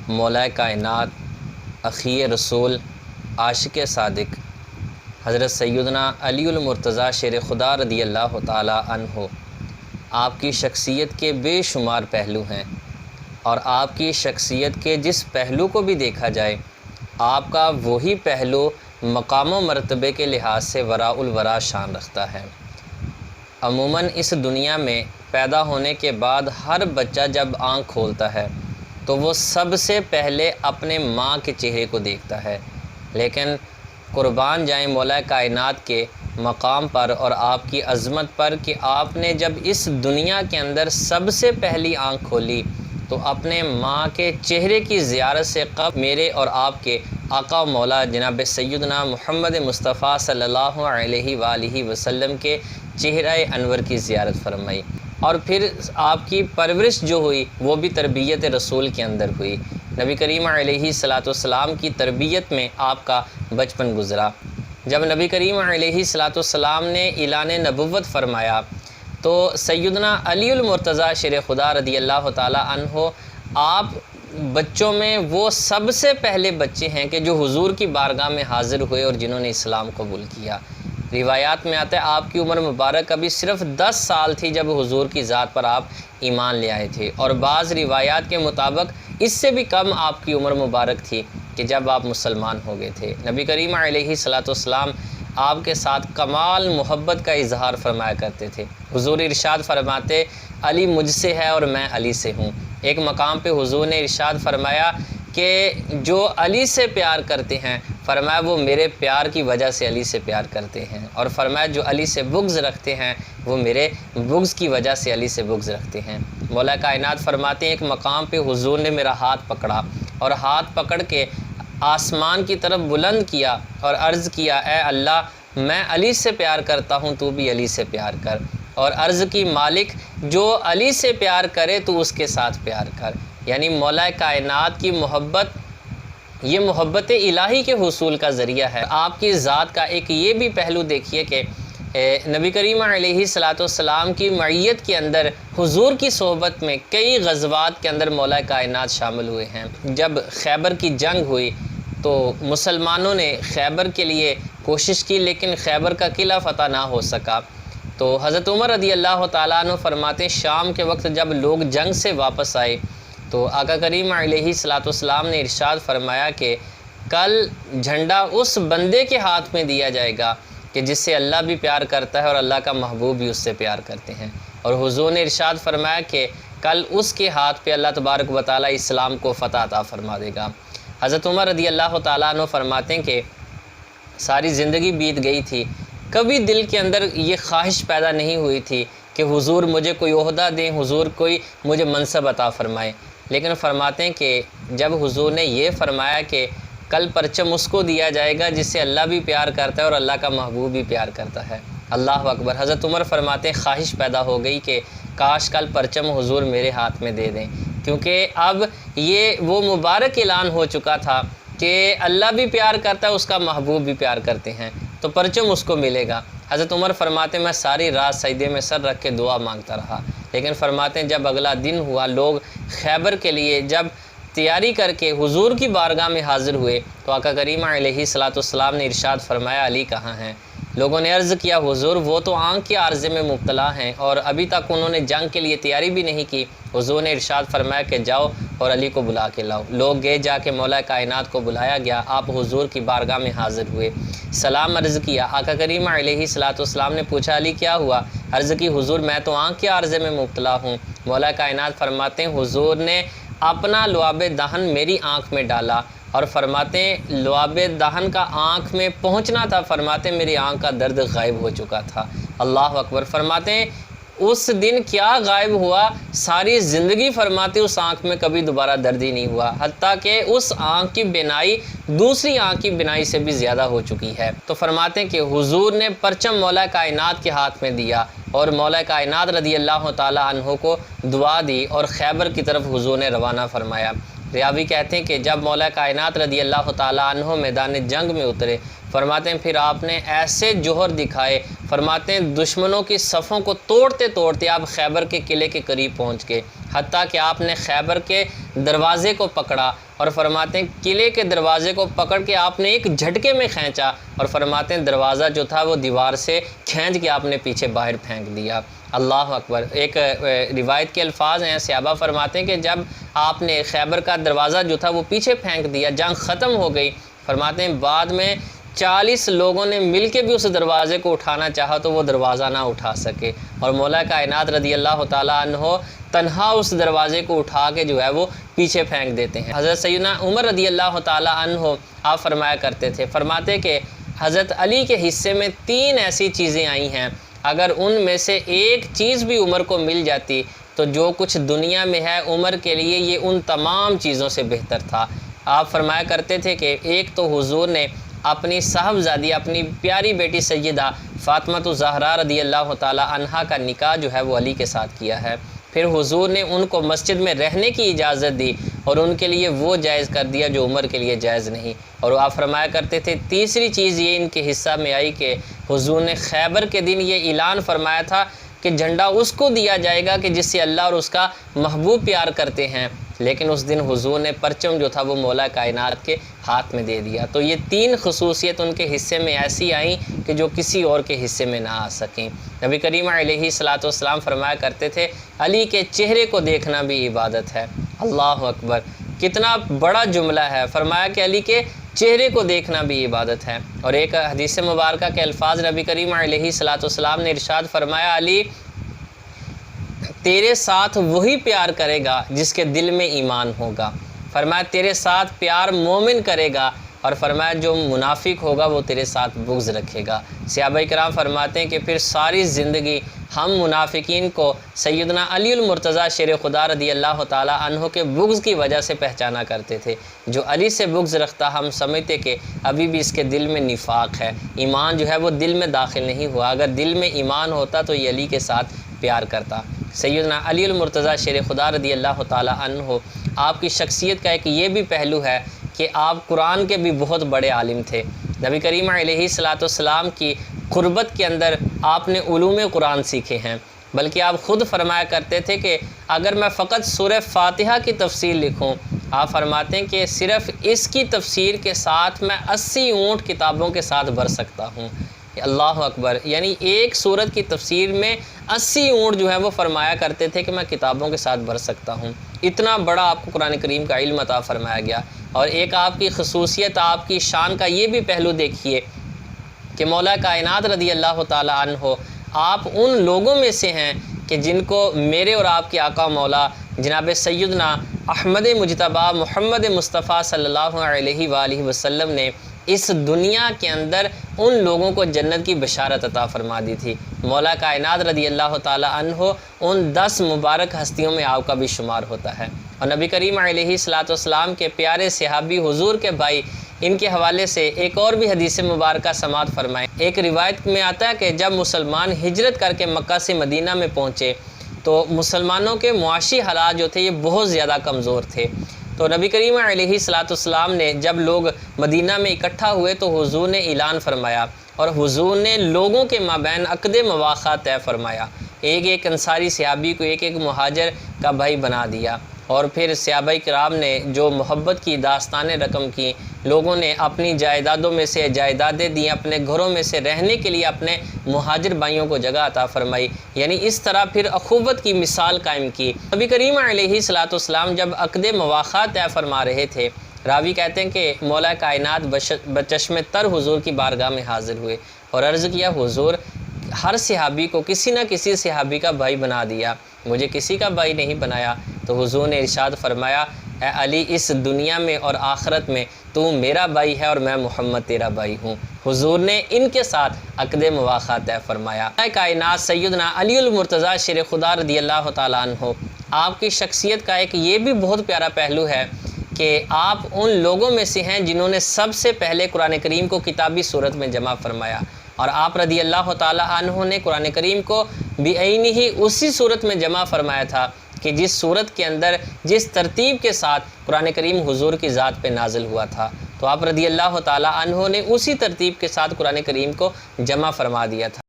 مولا کائنات، اخی رسول، عاشق صادق حضرت سیدنا علی المرتضیٰ شیر خدا رضی اللہ تعالی عنہ، آپ کی شخصیت کے بے شمار پہلو ہیں، اور آپ کی شخصیت کے جس پہلو کو بھی دیکھا جائے، آپ کا وہی پہلو مقام و مرتبے کے لحاظ سے وراء الورا شان رکھتا ہے۔ عموماً اس دنیا میں پیدا ہونے کے بعد ہر بچہ جب آنکھ کھولتا ہے تو وہ سب سے پہلے اپنے ماں کے چہرے کو دیکھتا ہے، لیکن قربان جائیں مولا کائنات کے مقام پر اور آپ کی عظمت پر کہ آپ نے جب اس دنیا کے اندر سب سے پہلی آنکھ کھولی تو اپنے ماں کے چہرے کی زیارت سے قبل میرے اور آپ کے آقا مولا جناب سیدنا محمد مصطفیٰ صلی اللہ علیہ وآلہ وسلم کے چہرہ انور کی زیارت فرمائی، اور پھر آپ کی پرورش جو ہوئی وہ بھی تربیت رسول کے اندر ہوئی۔ نبی کریم علیہ الصلاۃ والسلام کی تربیت میں آپ کا بچپن گزرا۔ جب نبی کریم علیہ الصلاۃ والسلام نے اعلان نبوت فرمایا تو سیدنا علی المرتضیٰ شیر خدا رضی اللہ تعالی عنہ آپ بچوں میں وہ سب سے پہلے بچے ہیں کہ جو حضور کی بارگاہ میں حاضر ہوئے اور جنہوں نے اسلام قبول کیا۔ روایات میں آتا ہے آپ کی عمر مبارک ابھی صرف 10 سال تھی جب حضور کی ذات پر آپ ایمان لے آئے تھے، اور بعض روایات کے مطابق اس سے بھی کم آپ کی عمر مبارک تھی کہ جب آپ مسلمان ہو گئے تھے۔ نبی کریم علیہ الصلاۃ والسلام آپ کے ساتھ کمال محبت کا اظہار فرمایا کرتے تھے۔ حضور ارشاد فرماتے علی مجھ سے ہے اور میں علی سے ہوں۔ ایک مقام پہ حضور نے ارشاد فرمایا کہ جو علی سے پیار کرتے ہیں، فرمایا وہ میرے پیار کی وجہ سے علی سے پیار کرتے ہیں، اور فرمایا جو علی سے بغض رکھتے ہیں وہ میرے بغض کی وجہ سے علی سے بغض رکھتے ہیں۔ مولا کائنات فرماتے ہیں ایک مقام پہ حضور نے میرا ہاتھ پکڑا اور ہاتھ پکڑ کے آسمان کی طرف بلند کیا اور عرض کیا اے اللہ میں علی سے پیار کرتا ہوں، تو بھی علی سے پیار کر، اور عرض کی مالک جو علی سے پیار کرے تو اس کے ساتھ پیار کر۔ یعنی مولا کائنات کی محبت یہ محبت الہی کے حصول کا ذریعہ ہے۔ آپ کی ذات کا ایک یہ بھی پہلو دیکھیے کہ نبی کریم علیہ الصلاۃ والسلام کی معیت کے اندر حضور کی صحبت میں کئی غزوات کے اندر مولا کائنات شامل ہوئے ہیں۔ جب خیبر کی جنگ ہوئی تو مسلمانوں نے خیبر کے لیے کوشش کی لیکن خیبر کا قلعہ فتح نہ ہو سکا، تو حضرت عمر رضی اللہ تعالیٰ عنہ فرماتے شام کے وقت جب لوگ جنگ سے واپس آئے تو آقا کریم علیہ الصلاۃ والسلام نے ارشاد فرمایا کہ کل جھنڈا اس بندے کے ہاتھ میں دیا جائے گا کہ جس سے اللہ بھی پیار کرتا ہے اور اللہ کا محبوب بھی اس سے پیار کرتے ہیں، اور حضور نے ارشاد فرمایا کہ کل اس کے ہاتھ پہ اللہ تبارک و تعالیٰ اسلام کو فتح عطا فرما دے گا۔ حضرت عمر رضی اللہ تعالیٰ عنہ فرماتے ہیں کہ ساری زندگی بیت گئی تھی، کبھی دل کے اندر یہ خواہش پیدا نہیں ہوئی تھی کہ حضور مجھے کوئی عہدہ دیں، حضور کوئی مجھے منصب عطا فرمائے، لیکن فرماتے ہیں کہ جب حضور نے یہ فرمایا کہ کل پرچم اس کو دیا جائے گا جس سے اللہ بھی پیار کرتا ہے اور اللہ کا محبوب بھی پیار کرتا ہے، اللہ اکبر، حضرت عمر فرماتے ہیں خواہش پیدا ہو گئی کہ کاش کل پرچم حضور میرے ہاتھ میں دے دیں، کیونکہ اب یہ وہ مبارک اعلان ہو چکا تھا کہ اللہ بھی پیار کرتا ہے، اس کا محبوب بھی پیار کرتے ہیں، تو پرچم اس کو ملے گا۔ حضرت عمر فرماتے ہیں میں ساری رات سجدے میں سر رکھ کے دعا مانگتا رہا، لیکن فرماتے ہیں جب اگلا دن ہوا لوگ خیبر کے لیے جب تیاری کر کے حضور کی بارگاہ میں حاضر ہوئے تو آقا کریم علیہ الصلاۃ والسلام نے ارشاد فرمایا علی کہاں ہیں؟ لوگوں نے عرض کیا حضور وہ تو آنکھ کے عارضے میں مبتلا ہیں اور ابھی تک انہوں نے جنگ کے لیے تیاری بھی نہیں کی۔ حضور نے ارشاد فرمایا کہ جاؤ اور علی کو بلا کے لاؤ۔ لوگ گئے، جا کے مولا کائنات کو بلایا گیا، آپ حضور کی بارگاہ میں حاضر ہوئے، سلام عرض کیا۔ آقا کریم علیہ الصلاۃ والسلام نے پوچھا علی کیا ہوا؟ عرض کی حضور میں تو آنکھ کے عارضے میں مبتلا ہوں۔ مولا کائنات فرماتے ہیں حضور نے اپنا لعاب دہن میری آنکھ میں ڈالا اور فرماتے ہیں لعاب دہن کا آنکھ میں پہنچنا تھا، فرماتے ہیں میری آنکھ کا درد غائب ہو چکا تھا، اللہ اکبر۔ فرماتے ہیں اس دن کیا غائب ہوا، ساری زندگی فرماتے اس آنکھ میں کبھی دوبارہ درد ہی نہیں ہوا، حتیٰ کہ اس آنکھ کی بینائی دوسری آنکھ کی بینائی سے بھی زیادہ ہو چکی ہے۔ تو فرماتے ہیں کہ حضور نے پرچم مولا کائنات کے ہاتھ میں دیا اور مولا کائنات رضی اللہ تعالی عنہ کو دعا دی اور خیبر کی طرف حضور نے روانہ فرمایا۔ ریاوی کہتے ہیں کہ جب مولا کائنات رضی اللہ تعالی عنہ میدان جنگ میں اترے، فرماتے ہیں پھر آپ نے ایسے جوہر دکھائے، فرماتے ہیں دشمنوں کی صفوں کو توڑتے توڑتے آپ خیبر کے قلعے کے قریب پہنچ گئے۔ حتیٰ کہ آپ نے خیبر کے دروازے کو پکڑا، اور فرماتے ہیں قلعے کے دروازے کو پکڑ کے آپ نے ایک جھٹکے میں کھینچا، اور فرماتے ہیں دروازہ جو تھا وہ دیوار سے کھینچ کے آپ نے پیچھے باہر پھینک دیا۔ اللہ اکبر۔ ایک روایت کے الفاظ ہیں، صحابہ فرماتے ہیں کہ جب آپ نے خیبر کا دروازہ جو تھا وہ پیچھے پھینک دیا، جنگ ختم ہو گئی، فرماتے ہیں بعد میں 40 لوگوں نے مل کے بھی اس دروازے کو اٹھانا چاہا تو وہ دروازہ نہ اٹھا سکے، اور مولا کائنات رضی اللہ تعالیٰ عنہ تنہا اس دروازے کو اٹھا کے جو ہے وہ پیچھے پھینک دیتے ہیں۔ حضرت سیدنا عمر رضی اللہ تعالیٰ عنہ آپ فرمایا کرتے تھے، فرماتے کہ حضرت علی کے حصے میں 3 ایسی چیزیں آئی ہیں، اگر ان میں سے ایک چیز بھی عمر کو مل جاتی تو جو کچھ دنیا میں ہے عمر کے لیے یہ ان تمام چیزوں سے بہتر تھا۔ آپ فرمایا کرتے تھے کہ ایک تو حضور نے اپنی صاحبزادی، اپنی پیاری بیٹی سیدہ فاطمہ الزہرا رضی اللہ تعالی عنہا کا نکاح جو ہے وہ علی کے ساتھ کیا ہے، پھر حضور نے ان کو مسجد میں رہنے کی اجازت دی اور ان کے لیے وہ جائز کر دیا جو عمر کے لیے جائز نہیں، اور آپ فرمایا کرتے تھے تیسری چیز یہ ان کے حصہ میں آئی کہ حضور نے خیبر کے دن یہ اعلان فرمایا تھا کہ جھنڈا اس کو دیا جائے گا کہ جس سے اللہ اور اس کا محبوب پیار کرتے ہیں، لیکن اس دن حضور نے پرچم جو تھا وہ مولا کائنات کے ہاتھ میں دے دیا۔ تو یہ 3 خصوصیت ان کے حصے میں ایسی آئیں کہ جو کسی اور کے حصے میں نہ آ سکیں۔ نبی کریم علیہ الصلوۃ والسلام فرمایا کرتے تھے علی کے چہرے کو دیکھنا بھی عبادت ہے۔ اللہ اکبر، کتنا بڑا جملہ ہے، فرمایا کہ علی کے چہرے کو دیکھنا بھی عبادت ہے۔ اور ایک حدیث مبارکہ کے الفاظ نبی کریم علیہ الصلوۃ والسلام نے ارشاد فرمایا علی تیرے ساتھ وہی پیار کرے گا جس کے دل میں ایمان ہوگا، فرمایا تیرے ساتھ پیار مومن کرے گا، اور فرمایا جو منافق ہوگا وہ تیرے ساتھ بغض رکھے گا۔ صحابہ کرام فرماتے ہیں کہ پھر ساری زندگی ہم منافقین کو سیدنا علی المرتضیٰ شیر خدا رضی اللہ تعالی عنہ کے بغض کی وجہ سے پہچانا کرتے تھے۔ جو علی سے بغض رکھتا ہم سمجھتے کہ ابھی بھی اس کے دل میں نفاق ہے، ایمان جو ہے وہ دل میں داخل نہیں ہوا، اگر دل میں ایمان ہوتا تو یہ علی کے ساتھ پیار کرتا۔ سیدنا علی المرتضیٰ شیر خدا رضی اللہ تعالی عنہ آپ کی شخصیت کا ایک یہ بھی پہلو ہے کہ آپ قرآن کے بھی بہت بڑے عالم تھے۔ نبی کریم علیہ الصلوۃ والسلام کی قربت کے اندر آپ نے علوم قرآن سیکھے ہیں، بلکہ آپ خود فرمایا کرتے تھے کہ اگر میں فقط سورہ فاتحہ کی تفسیر لکھوں، آپ فرماتے ہیں کہ صرف اس کی تفسیر کے ساتھ میں 80 اونٹ کتابوں کے ساتھ بھر سکتا ہوں۔ اللہ اکبر، یعنی ایک سورت کی تفسیر میں 80 اونٹ جو ہے وہ فرمایا کرتے تھے کہ میں کتابوں کے ساتھ بھر سکتا ہوں۔ اتنا بڑا آپ کو قرآن کریم کا علم عطا فرمایا گیا۔ اور ایک آپ کی خصوصیت، آپ کی شان کا یہ بھی پہلو دیکھیے کہ مولا کائنات رضی اللہ تعالی عنہ آپ ان لوگوں میں سے ہیں کہ جن کو میرے اور آپ کے آقا مولا جناب سیدنا احمد مجتبیٰ محمد مصطفیٰ صلی اللہ علیہ وآلہ وسلم نے اس دنیا کے اندر ان لوگوں کو جنت کی بشارت عطا فرما دی تھی۔ مولا کائنات رضی اللہ تعالی عنہ ان 10 مبارک ہستیوں میں آپ کا بھی شمار ہوتا ہے۔ اور نبی کریم علیہ الصلوۃ والسلام کے پیارے صحابی حضور کے بھائی، ان کے حوالے سے ایک اور بھی حدیث مبارکہ سماعت فرمائیں۔ ایک روایت میں آتا ہے کہ جب مسلمان ہجرت کر کے مکہ سے مدینہ میں پہنچے تو مسلمانوں کے معاشی حالات جو تھے یہ بہت زیادہ کمزور تھے، تو نبی کریم علیہ الصلوۃ والسلام نے جب لوگ مدینہ میں اکٹھا ہوئے تو حضور نے اعلان فرمایا، اور حضور نے لوگوں کے مابین عقد مواخات طے فرمایا، ایک ایک انصاری صحابی کو ایک ایک مہاجر کا بھائی بنا دیا، اور پھر صحابہ کرام نے جو محبت کی داستانیں رقم کی، لوگوں نے اپنی جائیدادوں میں سے جائیدادیں دیں، اپنے گھروں میں سے رہنے کے لیے اپنے مہاجر بھائیوں کو جگہ عطا فرمائی، یعنی اس طرح پھر اخوت کی مثال قائم کی۔ نبی کریم علیہ الصلوۃ والسلام جب عقد مواخات طے فرما رہے تھے، راوی کہتے ہیں کہ مولا کائنات بچشم تر حضور کی بارگاہ میں حاضر ہوئے اور عرض کیا حضور ہر صحابی کو کسی نہ کسی صحابی کا بھائی بنا دیا، مجھے کسی کا بھائی نہیں بنایا۔ تو حضور نے ارشاد فرمایا اے علی اس دنیا میں اور آخرت میں تو میرا بھائی ہے اور میں محمد تیرا بھائی ہوں۔ حضور نے ان کے ساتھ عقد مواخات طے فرمایا۔ کائنات سیدنا علی المرتضیٰ شیر خدا رضی اللہ تعالیٰ عنہ آپ کی شخصیت کا ایک یہ بھی بہت پیارا پہلو ہے کہ آپ ان لوگوں میں سے ہیں جنہوں نے سب سے پہلے قرآن کریم کو کتابی صورت میں جمع فرمایا، اور آپ رضی اللہ تعالی عنہ نے قرآن کریم کو بعینہ اسی صورت میں جمع فرمایا تھا کہ جس صورت کے اندر جس ترتیب کے ساتھ قرآن کریم حضور کی ذات پہ نازل ہوا تھا، تو آپ رضی اللہ تعالی عنہ نے اسی ترتیب کے ساتھ قرآن کریم کو جمع فرما دیا تھا۔